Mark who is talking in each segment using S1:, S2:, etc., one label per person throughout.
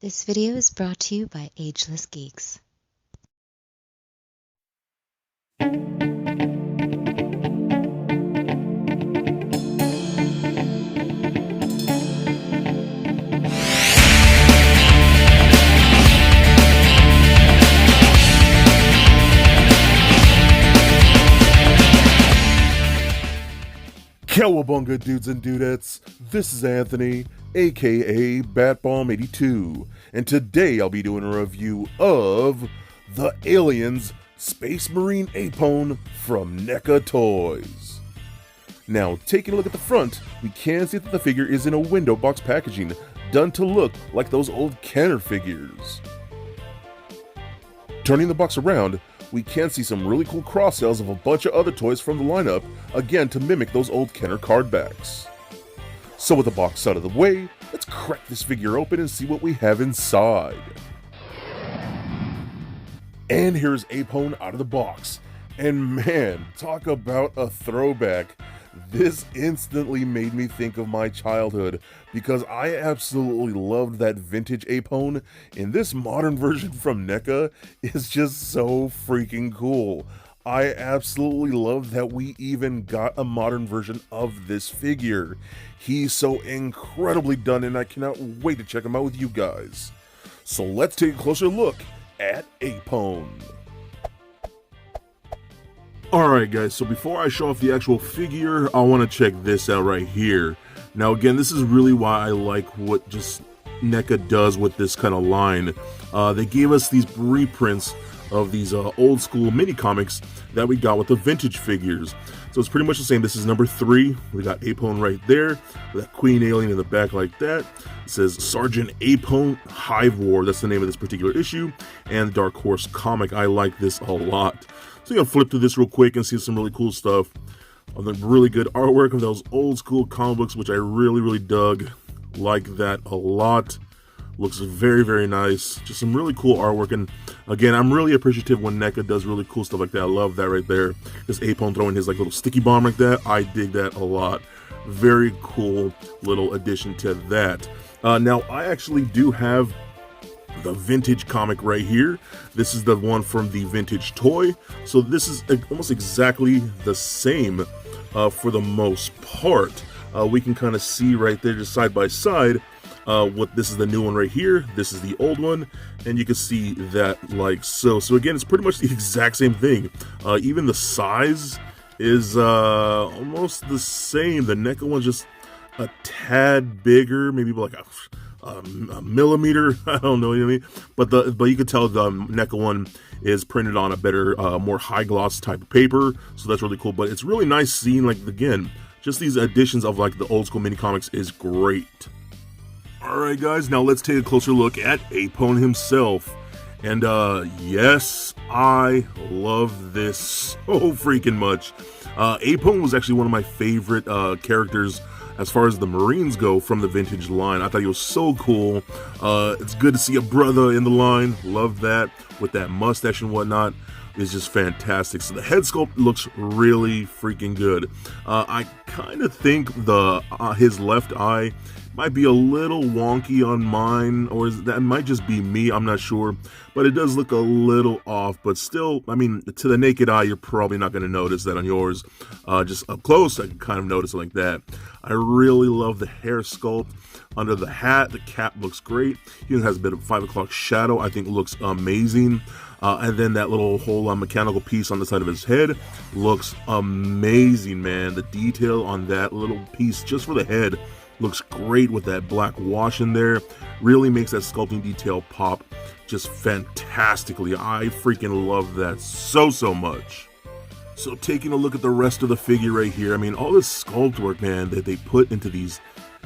S1: This video is brought to you by Ageless Geeks.
S2: Cowabunga dudes and dudettes, this is Anthony, aka Batbomb82, and today I'll be doing a review of the Aliens Space Marine Apone from NECA Toys. Now, taking a look at the front, we can see that the figure is in a window box packaging, done to look like those old Kenner figures. Turning the box around, we can see some really cool cross-sales of a bunch of other toys from the lineup, again to mimic those old Kenner card backs. So with the box out of the way, let's crack this figure open and see what we have inside. And here's Apone out of the box. And man, talk about a throwback. This instantly made me think of my childhood because I absolutely loved that vintage Apone, and this modern version from NECA is just so freaking cool. I absolutely love that we even got a modern version of this figure. He's so incredibly done and I cannot wait to check him out with you guys. So let's take a closer look at Apone. Alright guys, so before I show off the actual figure, I want to check this out right here. Now again, this is really why I like what just NECA does with this kind of line. They gave us these reprints of these old school mini comics that we got with the vintage figures. So it's pretty much the same. This is number 3. We got Apone right there, with that Queen Alien in the back like that. It says Sergeant Apone Hive War. That's the name of this particular issue. And Dark Horse comic. I like this a lot. So I'm gonna flip through this real quick and see some really cool stuff. The really good artwork of those old school comic books, which I really dug. Like that a lot. Looks very nice. Just some really cool artwork, and again, I'm really appreciative when NECA does really cool stuff like that. I love that right there. This Apone throwing his like little sticky bomb like that. I dig that a lot. Very cool little addition to that. Now I actually do have the vintage comic right here. This is the one from the vintage toy. So this is almost exactly the same for the most part. We can kind of see right there just side by side what this is the new one right here, this is the old one, and you can see that like so. So again, it's pretty much the exact same thing. Even the size is almost the same. The NECA one's just a tad bigger, maybe like a millimeter. I don't know what I mean, but you can tell the NECA one is printed on a better, more high gloss type of paper. So that's really cool. But it's really nice seeing like again, just these additions of like the old school mini comics is great. Alright guys, now let's take a closer look at Apone himself. And yes, I love this so freaking much. Apone was actually one of my favorite characters as far as the Marines go from the vintage line. I thought he was so cool. It's good to see a brother in the line. Love that. With that mustache and whatnot. Is just fantastic. So the head sculpt looks really freaking good. I kind of think the his left eye might be a little wonky on mine, or that might just be me, I'm not sure, but it does look a little off. But still, I mean, to the naked eye, you're probably not going to notice that on yours. Just up close, I can kind of notice it like that. I really love the hair sculpt under the hat. The cap looks great. He even has a bit of 5 o'clock shadow. I think looks amazing. And then that little whole mechanical piece on the side of his head looks amazing, man. The detail on that little piece just for the head looks great with that black wash in there. Really makes that sculpting detail pop just fantastically. I freaking love that so much. So taking a look at the rest of the figure right here, I mean, all this sculpt work, man, that they put into these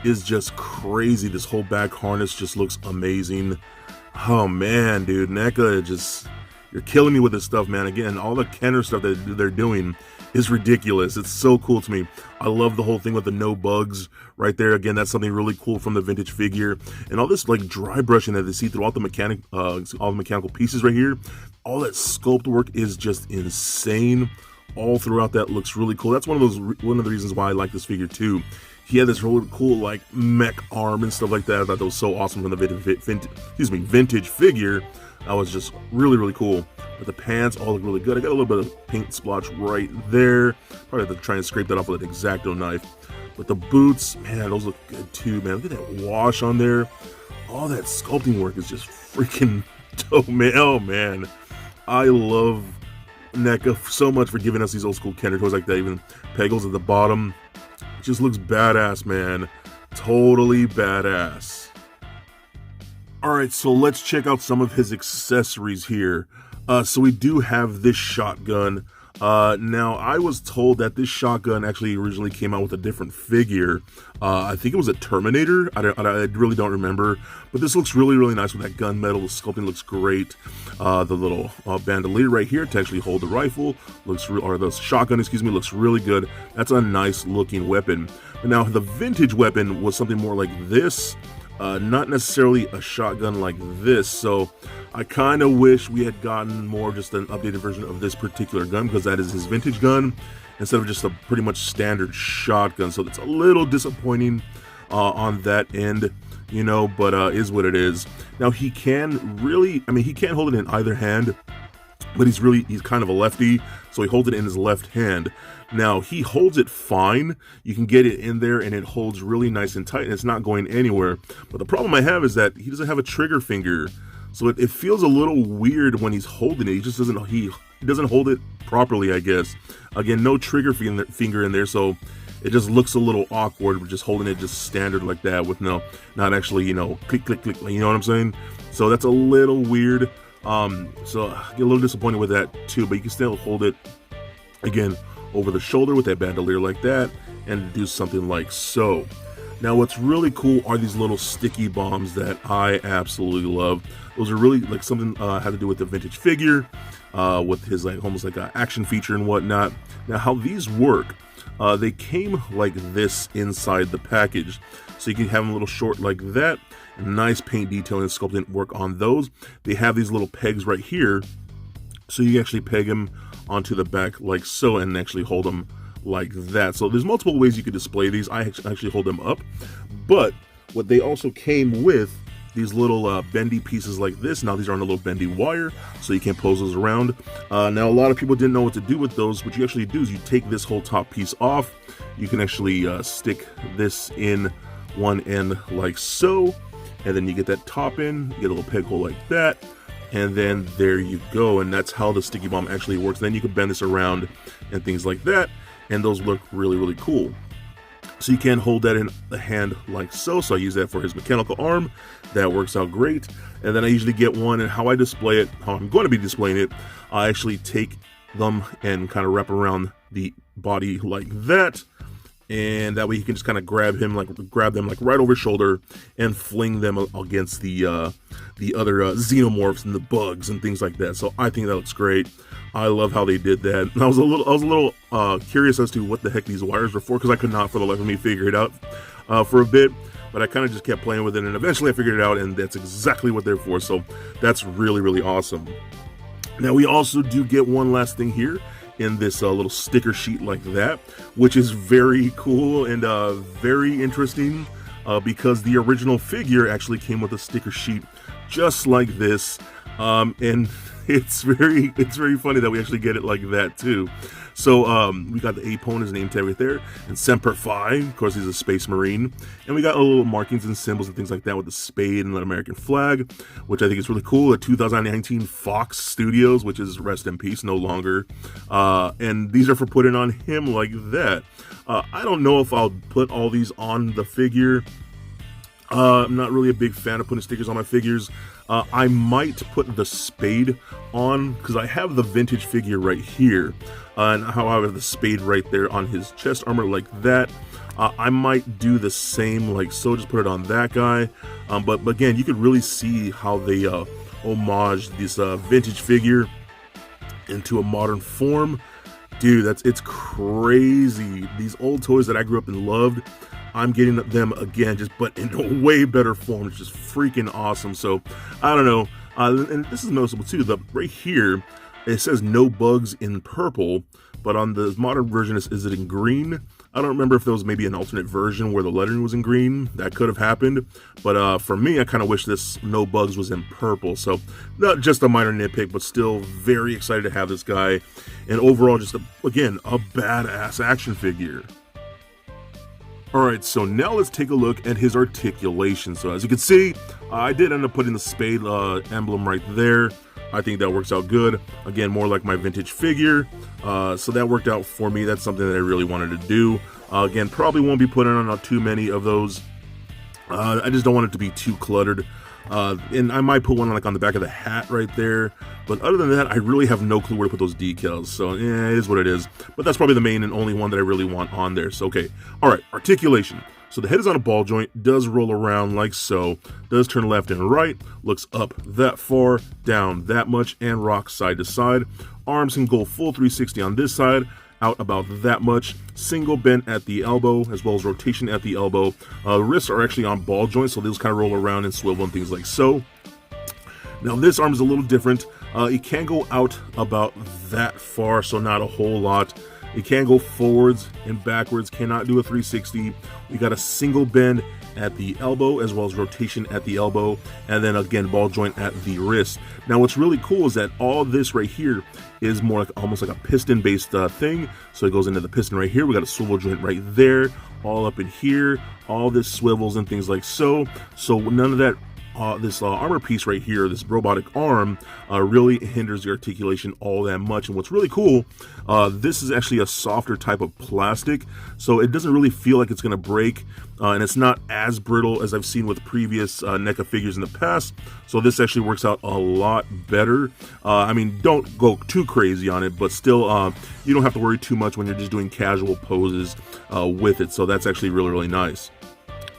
S2: is just crazy. This whole back harness just looks amazing. Oh man, dude, NECA just, you're killing me with this stuff, man. Again, all the Kenner stuff that they're doing is ridiculous. It's so cool to me. I love the whole thing with the no bugs right there. Again, that's something really cool from the vintage figure. And all this like dry brushing that they see throughout the all the mechanical pieces right here. All that sculpt work is just insane. All throughout that looks really cool. That's one of the reasons why I like this figure too. he had this really cool like mech arm and stuff like that. I thought that was so awesome from the vintage figure. That was just really cool. But the pants all look really good. I got a little bit of paint splotch right there. Probably have to try and scrape that off with an X-Acto knife. But the boots, man, those look good too, man. Look at that wash on there. All that sculpting work is just freaking dope, man. Oh man, I love NECA so much for giving us these old school Kenner toys like that. Even Peggles at the bottom. It just looks badass, man. Totally badass. Alright, so let's check out some of his accessories here. So we do have this shotgun. Now, I was told that this shotgun actually originally came out with a different figure. I think it was a Terminator. I really don't remember. But this looks really nice with that gunmetal. The sculpting looks great. The little bandolier right here to actually hold the rifle or the shotgun, excuse me, looks really good. That's a nice looking weapon. But now, the vintage weapon was something more like this. Not necessarily a shotgun like this, so I kind of wish we had gotten more just an updated version of this particular gun, because that is his vintage gun instead of just a pretty much standard shotgun. So it's a little disappointing on that end, you know, but is what it is. Now he can he can't hold it in either hand, but he's kind of a lefty, so he holds it in his left hand. Now, he holds it fine. You can get it in there, and it holds really nice and tight, and it's not going anywhere. But the problem I have is that he doesn't have a trigger finger, so it feels a little weird when he's holding it. He just doesn't hold it properly, I guess. Again, no trigger finger in there, so it just looks a little awkward. We're just holding it just standard like that with not actually, you know, click, you know what I'm saying? So that's a little weird. So I get a little disappointed with that too, but you can still hold it, again, over the shoulder with that bandolier like that, and do something like so. Now what's really cool are these little sticky bombs that I absolutely love. Those are really like something had to do with the vintage figure, with his like almost like an action feature and whatnot. Now how these work, they came like this inside the package, so you can have them a little short like that. Nice paint detail and sculpting work on those. They have these little pegs right here, so you can actually peg them onto the back like so and actually hold them like that. So there's multiple ways you could display these. I actually hold them up, but what they also came with, these little bendy pieces like this. Now these are on a little bendy wire, so you can pose those around. Now a lot of people didn't know what to do with those. What you actually do is you take this whole top piece off. You can actually stick this in one end like so, and then you get that top in, you get a little peg hole like that, and then there you go. And that's how the sticky bomb actually works. Then you can bend this around and things like that, and those look really cool. So you can hold that in the hand like so. So I use that for his mechanical arm. That works out great. And then I usually get one, and how I display it, how I'm going to be displaying it, I actually take them and kind of wrap around the body like that. And that way you can just kind of grab them like right over his shoulder and fling them against the other xenomorphs and the bugs and things like that. So I think that looks great. I love how they did that. And I was a little curious as to what the heck these wires were for, because I could not for the life of me figure it out for a bit. But I kind of just kept playing with it, and eventually I figured it out, and that's exactly what they're for. So that's really awesome. Now we also do get one last thing here in this little sticker sheet like that, which is very cool and very interesting, because the original figure actually came with a sticker sheet just like this, and it's very funny that we actually get it like that too. So we got the Apone, his name tag right there, and Semper Fi, of course he's a space marine, and we got little markings and symbols and things like that with the spade and the American flag, which I think is really cool. The 2019 Fox Studios, which is rest in peace, no longer, and these are for putting on him like that. I don't know if I'll put all these on the figure. I'm not really a big fan of putting stickers on my figures. I might put the spade on, because I have the vintage figure right here, and how I have the spade right there on his chest armor like that. I might do the same like so, just put it on that guy. But again, you could really see how they homage this vintage figure into a modern form. Dude, it's crazy. These old toys that I grew up and loved, I'm getting them again, but in a way better form. It's just freaking awesome. So I don't know, and this is noticeable too. Right here, it says no bugs in purple, but on the modern version, is it in green? I don't remember if there was maybe an alternate version where the lettering was in green. That could have happened. But for me, I kind of wish this No Bugs was in purple. So not just a minor nitpick, but still very excited to have this guy. And overall, just, again, a badass action figure. Alright, so now let's take a look at his articulation. So as you can see, I did end up putting the spade emblem right there. I think that works out good. Again, more like my vintage figure. So that worked out for me. That's something that I really wanted to do. Again, probably won't be putting on too many of those. I just don't want it to be too cluttered. And I might put one like on the back of the hat right there. But other than that, I really have no clue where to put those decals. So yeah, it is what it is. But that's probably the main and only one that I really want on there. So okay. Alright, articulation. So the head is on a ball joint, does roll around like so, does turn left and right, looks up that far, down that much, and rocks side to side. Arms can go full 360 on this side, out about that much, single bend at the elbow, as well as rotation at the elbow. The wrists are actually on ball joints, so they'll kind of roll around and swivel and things like so. Now this arm is a little different. It can go out about that far, so not a whole lot. It can go forwards and backwards, cannot do a 360. We got a single bend at the elbow as well as rotation at the elbow, and then again ball joint at the wrist. Now what's really cool is that all this right here is more like almost like a piston based thing. So it goes into the piston right here. We got a swivel joint right there, all up in here, all this swivels and things like so. So none of that this armor piece right here, this robotic arm, really hinders the articulation all that much. And what's really cool, this is actually a softer type of plastic, so it doesn't really feel like it's going to break, and it's not as brittle as I've seen with previous NECA figures in the past. So this actually works out a lot better. I mean, don't go too crazy on it, but still, you don't have to worry too much when you're just doing casual poses with it. So that's actually really, really nice.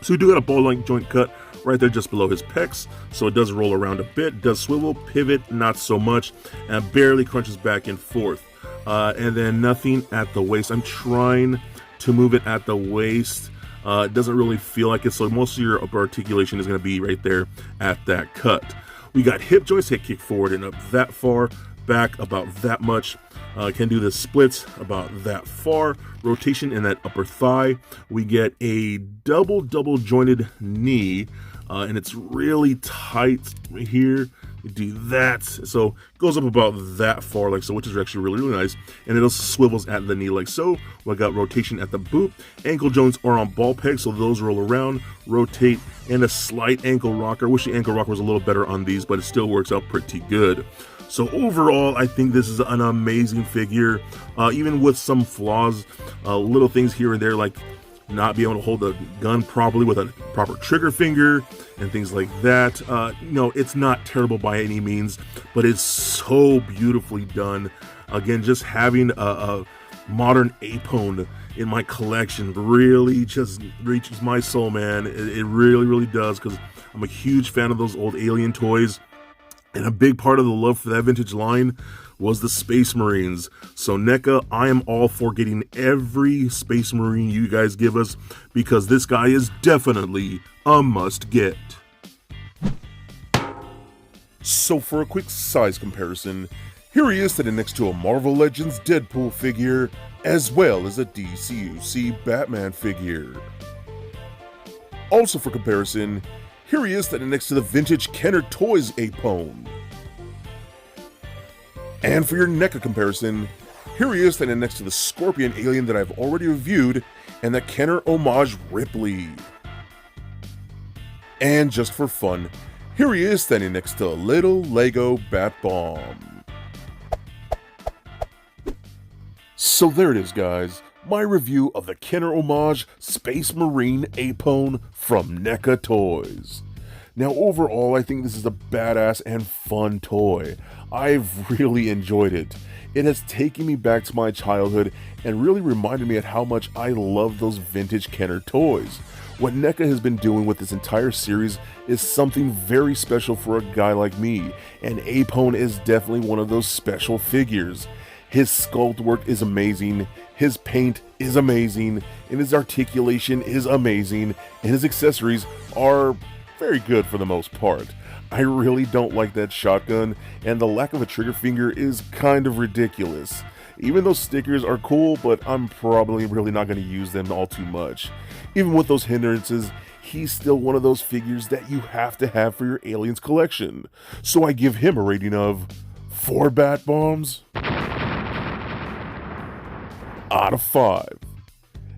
S2: So we do got a ball joint cut right there just below his pecs, so it does roll around a bit, does swivel, pivot, not so much, and barely crunches back and forth. And then nothing at the waist. I'm trying to move it at the waist. It doesn't really feel like it, so most of your upper articulation is going to be right there at that cut. We got hip joints, hip kick forward and up that far, back about that much. Can do the splits about that far, rotation in that upper thigh. We get a double jointed knee, and it's really tight right here. You do that, so it goes up about that far like so, which is actually really, really nice. And it also swivels at the knee like so. We got rotation at the boot. Ankle joints are on ball pegs, so those roll around, rotate, and a slight ankle rocker. I wish the ankle rocker was a little better on these, but it still works out pretty good. So overall, I think this is an amazing figure, even with some flaws, little things here and there, like not being able to hold the gun properly with a proper trigger finger and things like that. No, it's not terrible by any means, but it's so beautifully done. Again, just having a modern Apone in my collection really just reaches my soul, man. It really, really does, because I'm a huge fan of those old Alien toys. And a big part of the love for that vintage line was the Space Marines. So NECA, I am all for getting every Space Marine you guys give us, because this guy is definitely a must get. So for a quick size comparison, here he is sitting next to a Marvel Legends Deadpool figure, as well as a DCUC Batman figure. Also for comparison, here he is standing next to the vintage Kenner Toys Apone. And for your NECA comparison, here he is standing next to the Scorpion alien that I've already reviewed, and the Kenner homage Ripley. And just for fun, here he is standing next to a little Lego Bat Bomb. So there it is, guys. My review of the Kenner homage Space Marine Apone from NECA Toys. Now overall, I think this is a badass and fun toy. I've really enjoyed it. It has taken me back to my childhood and really reminded me of how much I love those vintage Kenner toys. What NECA has been doing with this entire series is something very special for a guy like me, and Apone is definitely one of those special figures. His sculpt work is amazing, his paint is amazing, and his articulation is amazing, and his accessories are very good for the most part. I really don't like that shotgun, and the lack of a trigger finger is kind of ridiculous. Even those stickers are cool, but I'm probably really not going to use them all too much. Even with those hindrances, he's still one of those figures that you have to have for your Aliens collection. So I give him a rating of 4 bat bombs out of 5.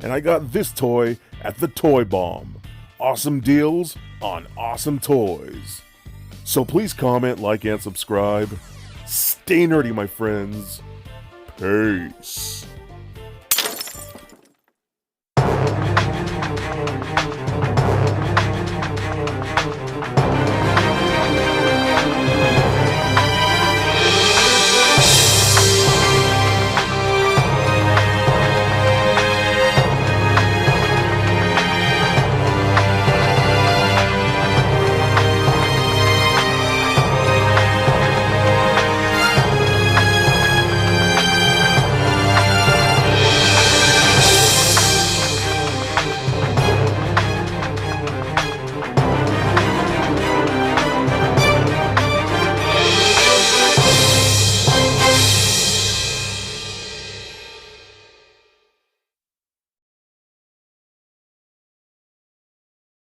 S2: And I got this toy at the Toy Bomb. Awesome deals on awesome toys. So please comment, like, and subscribe. Stay nerdy, my friends. Peace.